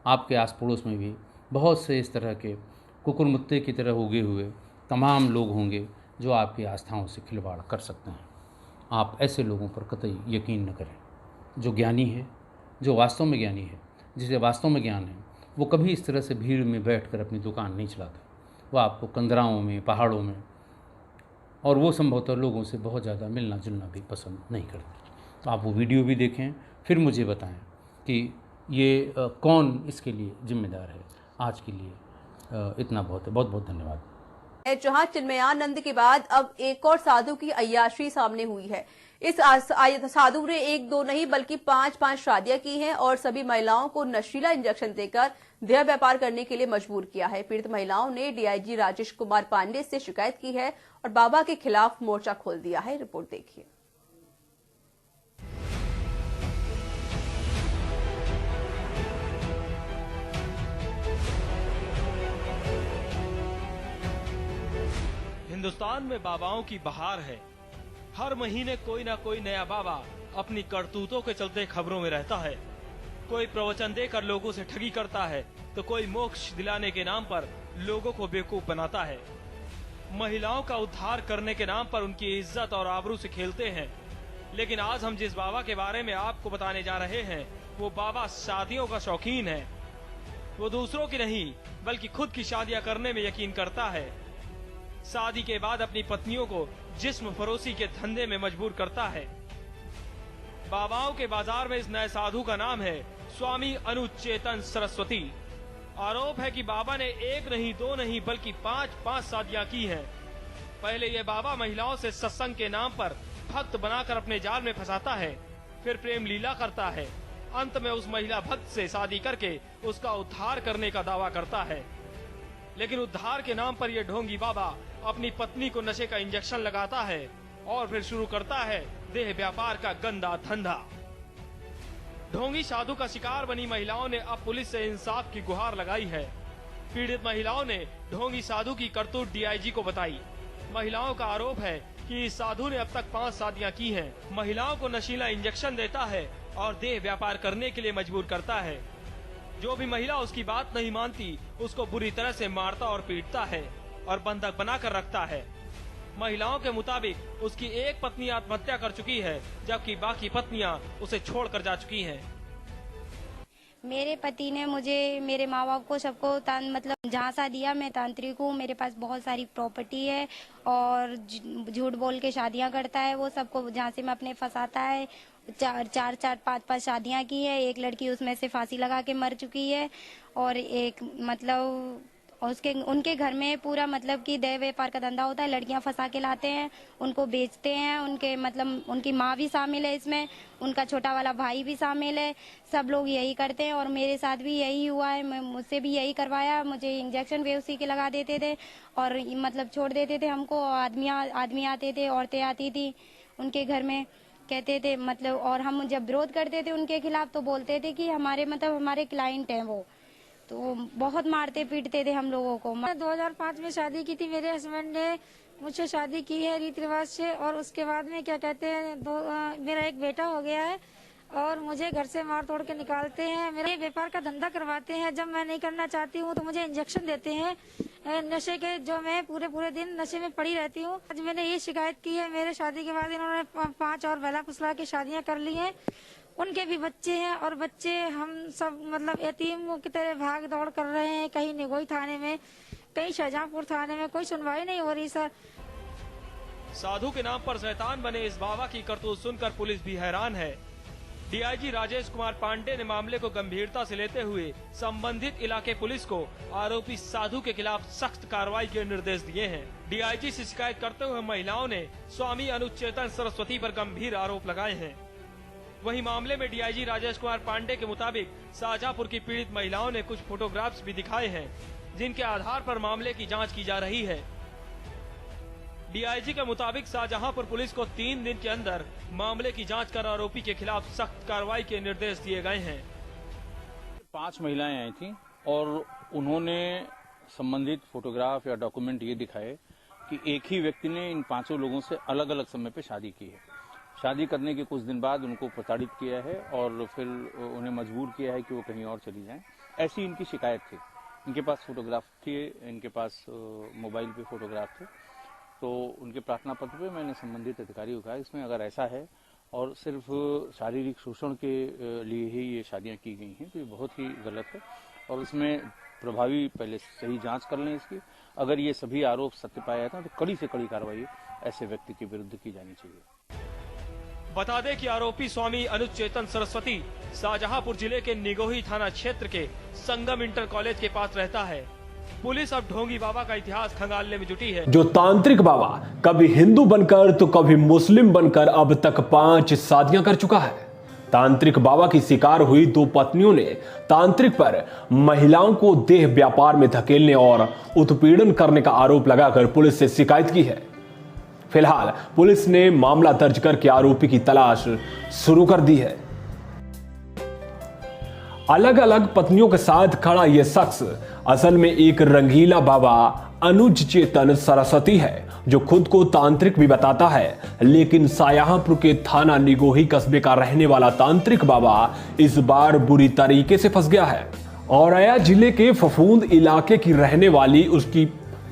आपके आस पड़ोस में भी बहुत से इस तरह के कुकुरमुत्ते की तरह उगे हुए तमाम लोग होंगे जो आपकी आस्थाओं से खिलवाड़ कर सकते हैं। आप ऐसे लोगों पर कतई यकीन न करें। जो ज्ञानी है, जो वास्तव में ज्ञानी है, जिसे वास्तव में ज्ञान है, वो कभी इस तरह से भीड़ में बैठकर अपनी दुकान नहीं चलाता। वो आपको कंदराओं में, पहाड़ों में, और वो संभवतः लोगों से बहुत ज़्यादा मिलना जुलना भी पसंद नहीं करते। तो आप वो वीडियो भी देखें, फिर मुझे बताएं कि ये कौन इसके लिए जिम्मेदार है। आज के लिए इतना बहुत है। बहुत बहुत धन्यवाद। जहां चिन्मयानंद के बाद अब एक और साधु की अय्याशी सामने हुई है। इस साधु ने 1-2 नहीं बल्कि 5-5 शादियां की हैं और सभी महिलाओं को नशीला इंजेक्शन देकर देह व्यापार करने के लिए मजबूर किया है। पीड़ित महिलाओं ने डीआईजी राजेश कुमार पांडे से शिकायत की है और बाबा के खिलाफ मोर्चा खोल दिया है। रिपोर्ट देखिए। हिंदुस्तान में बाबाओं की बहार है। हर महीने कोई ना कोई नया बाबा अपनी करतूतों के चलते खबरों में रहता है। कोई प्रवचन देकर लोगों से ठगी करता है तो कोई मोक्ष दिलाने के नाम पर लोगों को बेवकूफ बनाता है। महिलाओं का उद्धार करने के नाम पर उनकी इज्जत और आबरू से खेलते हैं। लेकिन आज हम जिस बाबा के बारे में आपको बताने जा रहे हैं, वो बाबा शादियों का शौकीन है। वो दूसरों की नहीं बल्कि खुद की शादियां करने में यकीन करता है। शादी के बाद अपनी पत्नियों को जिस्म फरोशी के धंधे में मजबूर करता है। बाबाओं के बाजार में इस नए साधु का नाम है स्वामी अनुचेतन सरस्वती। आरोप है कि बाबा ने 1 नहीं 2 नहीं बल्कि 5-5 शादियां की हैं। पहले ये बाबा महिलाओं से सत्संग के नाम पर भक्त बनाकर अपने जाल में फंसाता है, फिर प्रेम लीला करता है। अंत में उस महिला भक्त से शादी करके उसका उद्धार करने का दावा करता है। लेकिन उद्धार के नाम पर यह ढोंगी बाबा अपनी पत्नी को नशे का इंजेक्शन लगाता है और फिर शुरू करता है देह व्यापार का गंदा धंधा। ढोंगी साधु का शिकार बनी महिलाओं ने अब पुलिस से इंसाफ की गुहार लगाई है। पीड़ित महिलाओं ने ढोंगी साधु की करतूत डीआईजी को बताई। महिलाओं का आरोप है कि इस साधु ने अब तक 5 शादियां की हैं। महिलाओं को नशीला इंजेक्शन देता है और देह व्यापार करने के लिए मजबूर करता है। जो भी महिला उसकी बात नहीं मानती उसको बुरी तरह से मारता और पीटता है और बंधक बनाकर रखता है। महिलाओं के मुताबिक उसकी एक पत्नी आत्महत्या कर चुकी है जबकि बाकी पत्नियां उसे छोड़कर जा चुकी हैं। मेरे पति ने मुझे, मेरे माँ बाप को, सबको मतलब झांसा दिया। मैं तांत्रिक हूँ, मेरे पास बहुत सारी प्रॉपर्टी है और झूठ बोल के शादियाँ करता है। वो सबको झांसे में अपने फंसाता है। 4-5 शादियाँ की है। एक लड़की उसमें से फांसी लगा के मर चुकी है और एक मतलब उनके घर में पूरा मतलब कि देह व्यापार का धंधा होता है। लड़कियां फंसा के लाते हैं, उनको बेचते हैं। उनके मतलब उनकी माँ भी शामिल है इसमें, उनका छोटा वाला भाई भी शामिल है। सब लोग यही करते हैं और मेरे साथ भी यही हुआ है। मुझसे भी यही करवाया। मुझे इंजेक्शन भी उसी के लगा देते थे और मतलब छोड़ देते थे हमको। आदमी आते थे, औरतें आती थी उनके घर में, कहते थे मतलब, और हम जब विरोध करते थे उनके खिलाफ तो बोलते थे कि हमारे क्लाइंट हैं वो, तो बहुत मारते पीटते थे हम लोगों को। मैं 2005 में शादी की थी। मेरे हस्बैंड ने मुझसे शादी की है रीति रिवाज से और उसके बाद में क्या कहते हैं मेरा एक बेटा हो गया है और मुझे घर से मार तोड़ के निकालते हैं। मेरे व्यापार का धंधा करवाते हैं। जब मैं नहीं करना चाहती हूँ तो मुझे इंजेक्शन देते हैं नशे के, जो मैं पूरे दिन नशे में पड़ी रहती हूँ। आज मैंने ये शिकायत की है। मेरे शादी के बाद इन्होंने 5 और बहला फुसला के शादियाँ कर ली हैं। उनके भी बच्चे हैं और बच्चे हम सब मतलब यतीम की तरह भाग दौड़ कर रहे हैं। कहीं निगोई थाने में, कहीं शाहजहांपुर थाने में, कोई सुनवाई नहीं हो रही सर। साधु के नाम पर शैतान बने इस बाबा की करतूत सुनकर पुलिस भी हैरान है। डीआईजी राजेश कुमार पांडे ने मामले को गंभीरता से लेते हुए संबंधित इलाके पुलिस को आरोपी साधु के खिलाफ सख्त कार्रवाई के निर्देश दिए हैं। डीआईजी से शिकायत करते हुए महिलाओं ने स्वामी अनुचेतन सरस्वती पर गंभीर आरोप लगाए हैं। वहीं मामले में डीआईजी राजेश कुमार पांडे के मुताबिक शाहजहांपुर की पीड़ित महिलाओं ने कुछ फोटोग्राफ्स भी दिखाए हैं जिनके आधार पर मामले की जांच की जा रही है। डीआईजी के मुताबिक शाहजहांपुर पुलिस को 3 दिन के अंदर मामले की जांच कर आरोपी के खिलाफ सख्त कार्रवाई के निर्देश दिए गए हैं। 5 महिलाएं आई थी और उन्होंने संबंधित फोटोग्राफ या डॉक्यूमेंट ये दिखाए कि एक ही व्यक्ति ने इन 5 लोगों से अलग अलग समय पे शादी की है। शादी करने के कुछ दिन बाद उनको प्रताड़ित किया है और फिर उन्हें मजबूर किया है कि वो कहीं और चली जाएं। ऐसी इनकी शिकायत थी। इनके पास फोटोग्राफ थी, इनके पास मोबाइल पे फोटोग्राफ थे। तो उनके प्रार्थना पत्र पे मैंने संबंधित अधिकारी को कहा इसमें अगर ऐसा है और सिर्फ शारीरिक शोषण के लिए ही ये शादियां की गई हैं तो ये बहुत ही गलत है और उसमें प्रभावी पहले सही जांच कर लें इसकी। अगर ये सभी आरोप सत्य पाए जाते हैं तो कड़ी से कड़ी कार्रवाई ऐसे व्यक्ति के विरुद्ध की जानी चाहिए। बता दें कि आरोपी स्वामी अनुज चेतन सरस्वती शाहजहांपुर जिले के निगोही थाना क्षेत्र के संगम इंटर कॉलेज के पास रहता है। पुलिस अब ढोंगी बाबा का इतिहास खंगालने में जुटी है। जो तांत्रिक बाबा कभी हिंदू बनकर तो कभी मुस्लिम बनकर अब तक 5 शादियां कर चुका है। तांत्रिक बाबा की शिकार हुई 2 पत्नियों ने तांत्रिक पर महिलाओं को देह व्यापार में धकेलने और उत्पीड़न करने का आरोप लगाकर पुलिस से शिकायत की है। फिलहाल पुलिस ने मामला दर्ज करके आरोपी की तलाश शुरू कर दी है। अलग अलग पत्नियों के साथ खड़ा यह शख्स असल में एक रंगीला बाबा अनुज चेतन सरस्वती है, जो खुद को तांत्रिक भी बताता है। लेकिन शाहजहांपुर के थाना निगोही कस्बे का रहने वाला तांत्रिक बाबा इस बार बुरी तरीके से फंस गया है। औरैया जिले के फफूंद इलाके की रहने वाली उसकी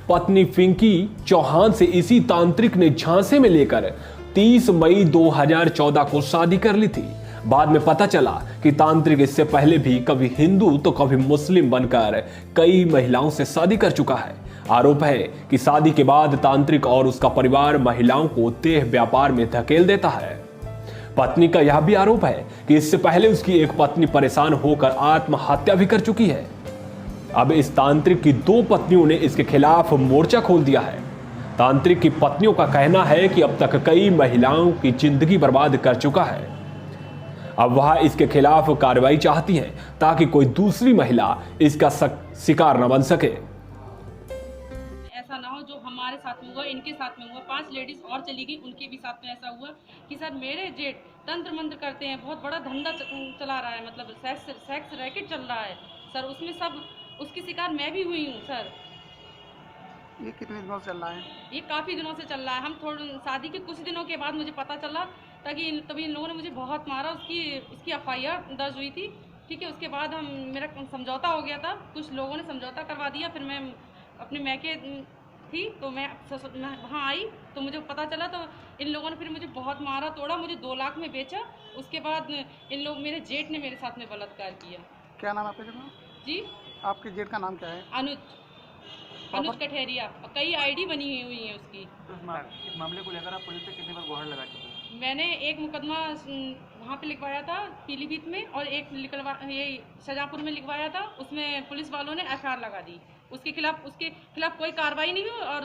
पत्नी पिंकी चौहान से इसी तांत्रिक ने झांसे में लेकर 30 मई 2014 को शादी कर ली थी। बाद में पता चला कि तांत्रिक इससे पहले भी कभी हिंदू तो कभी मुस्लिम बनकर कई महिलाओं से शादी कर चुका है। आरोप है कि शादी के बाद तांत्रिक और उसका परिवार महिलाओं को देह व्यापार में धकेल देता है। पत्नी का यह भी आरोप है कि इससे पहले उसकी एक पत्नी परेशान होकर आत्महत्या भी कर चुकी है। अब इस तांत्रिक की 2 पत्नियों ने इसके खिलाफ मोर्चा खोल दिया है। तांत्रिक की पत्नियों का कहना है कि अब तक कई महिलाओं की जिंदगी बर्बाद कर चुका है। अब वह इसके खिलाफ कार्रवाई चाहती हैं ताकि कोई दूसरी महिला इसका शिकार न बन सके। ऐसा ना हो जो हमारे साथ में हुआ, इनके साथ में हुआ। 5 लेडीज और चली गई, उनके भी साथ में ऐसा हुआ कि सर मेरे जेठ तंत्र मंत्र करते हैं, बहुत बड़ा धंधा चला रहा है, मतलब सेक्स रैकेट चल रहा है सर, उसमें सब उसकी शिकार मैं भी हुई हूँ सर। ये कितने दिनों से चल रहा है? ये काफ़ी दिनों से चल रहा है। हम थोड़ा शादी के कुछ दिनों के बाद मुझे पता चला, तभी इन लोगों ने मुझे बहुत मारा। उसकी FIR दर्ज हुई थी, ठीक है। उसके बाद मेरा समझौता हो गया था, कुछ लोगों ने समझौता करवा दिया। फिर मैं अपने मैके थी तो मैं वहाँ आई तो मुझे पता चला, तो इन लोगों ने फिर मुझे बहुत मारा तोड़ा, मुझे 2 लाख में बेचा। उसके बाद मेरे जेठ ने मेरे साथ में बलात्कार किया। क्या नाम आपका जेठ? जी, आपके जेठ का नाम क्या है? अनुज कठेरिया। कई ID बनी हुई है उसकी। इस मामले को लेकर आप पुलिस से कितनी बार गुहार लगा चुके हैं? मैंने एक मुकदमा वहाँ पे लिखवाया था पीलीभीत में, और एक ये शाहजहांपुर में लिखवाया था। उसमें पुलिस वालों ने FIR लगा दी। उसके खिलाफ कोई कार्रवाई नहीं हुई और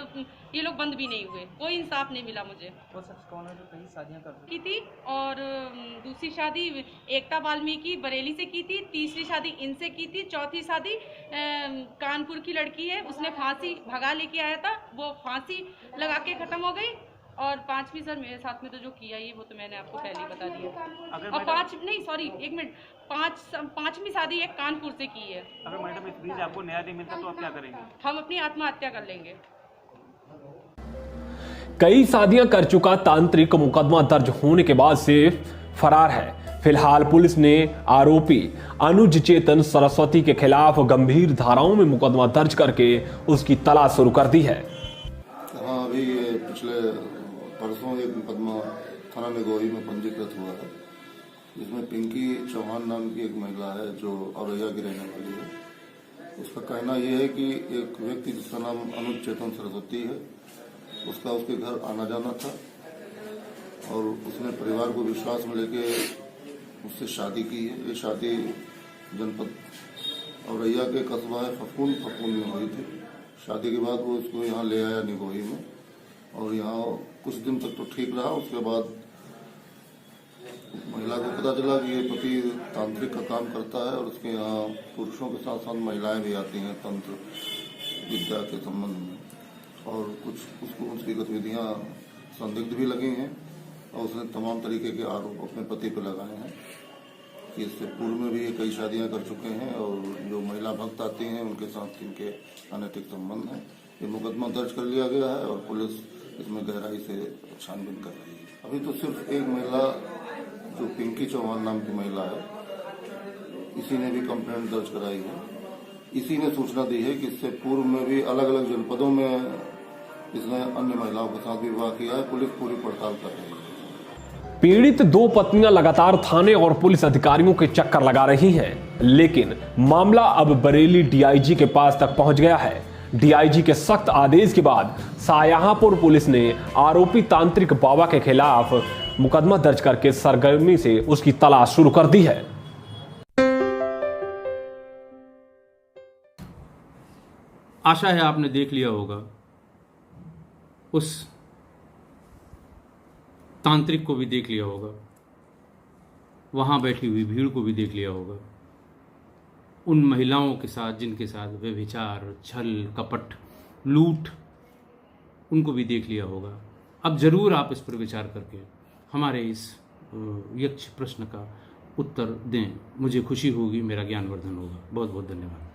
ये लोग बंद भी नहीं हुए। कोई इंसाफ नहीं मिला मुझे। वो शख्स कौन है जो कई शादियां कर की थी, और दूसरी शादी एकता वाल्मीकि बरेली से की थी, तीसरी शादी इनसे की थी, चौथी शादी कानपुर की लड़की है, उसने फांसी भगा लेके आया था, वो फांसी लगा के खत्म हो गई। और 5वीं सर मेरे साथ में तो जो किया ये वो तो मैंने आपको पहले ही बता दिया। और 5वीं शादी एक कानपुर से की है। अगर मैडम इस बीच आपको न्याय नहीं मिलता तो आप क्या करेंगे? हम अपनी आत्महत्या कर लेंगे। कई शादियां कर चुका तांत्रिक मुकदमा दर्ज होने के बाद से फरार है। फिलहाल पुलिस ने आरोपी अनुज चेतन सरस्वती के खिलाफ गंभीर धाराओं में मुकदमा दर्ज करके उसकी तलाश शुरू कर दी है। हाँ, अभी पिछले परसों एक मुकदमा थाना निगोही में पंजीकृत हुआ है, जिसमें पिंकी चौहान नाम की एक महिला है जो औरैया की रहने वाली है। उसका कहना यह है कि एक व्यक्ति जिसका नाम अनुज चेतन सरस्वती है, उसका उसके घर आना जाना था और उसने परिवार को विश्वास में लेके उससे शादी की है। ये शादी जनपद औरैया के कस्बा है फफूंद में हुई थी। शादी के बाद वो उसको यहाँ ले आया निगोही में, और यहाँ कुछ दिन तक तो ठीक रहा। उसके बाद महिला को पता चला कि ये पति तांत्रिक का काम करता है और उसके यहाँ पुरुषों के साथ साथ महिलाएं भी आती हैं तंत्र विद्या के संबंध में, और कुछ उसकी गतिविधियाँ संदिग्ध भी लगी हैं। और उसने तमाम तरीके के आरोप अपने पति पर लगाए हैं कि इससे पूर्व में भी ये कई शादियां कर चुके हैं और जो महिला भक्त आती हैं उनके साथ इनके अनैतिक संबंध हैं। ये मुकदमा दर्ज कर लिया गया है और पुलिस इसमें गहराई से छानबीन कर रही है। अभी तो सिर्फ एक महिला जो पिंकी चौहान नाम की महिला है, इसी ने भी कंप्लेंट दर्ज कराई है। इसी ने सूचना दी है कि इससे पूर्व में भी अलग अलग जनपदों में इसने अन्य महिलाओं के साथ विवाह किया है। पुलिस पूरी पड़ताल कर रही है। पीड़ित दो पत्नियां लगातार थाने और पुलिस अधिकारियों के चक्कर लगा रही हैं, लेकिन मामला अब बरेली डीआईजी के पास तक पहुंच गया है। डीआईजी के सख्त आदेश के बाद शाहजहांपुर पुलिस ने आरोपी तांत्रिक बाबा के खिलाफ मुकदमा दर्ज करके सरगर्मी से उसकी तलाश शुरू कर दी है। आशा है आपने देख लिया होगा, उस तांत्रिक को भी देख लिया होगा, वहां बैठी हुई भीड़ को भी देख लिया होगा, उन महिलाओं के साथ जिनके साथ व्यभिचार, छल, कपट, लूट, उनको भी देख लिया होगा। अब जरूर आप इस पर विचार करके हमारे इस यक्ष प्रश्न का उत्तर दें। मुझे खुशी होगी, मेरा ज्ञानवर्धन होगा। बहुत बहुत धन्यवाद।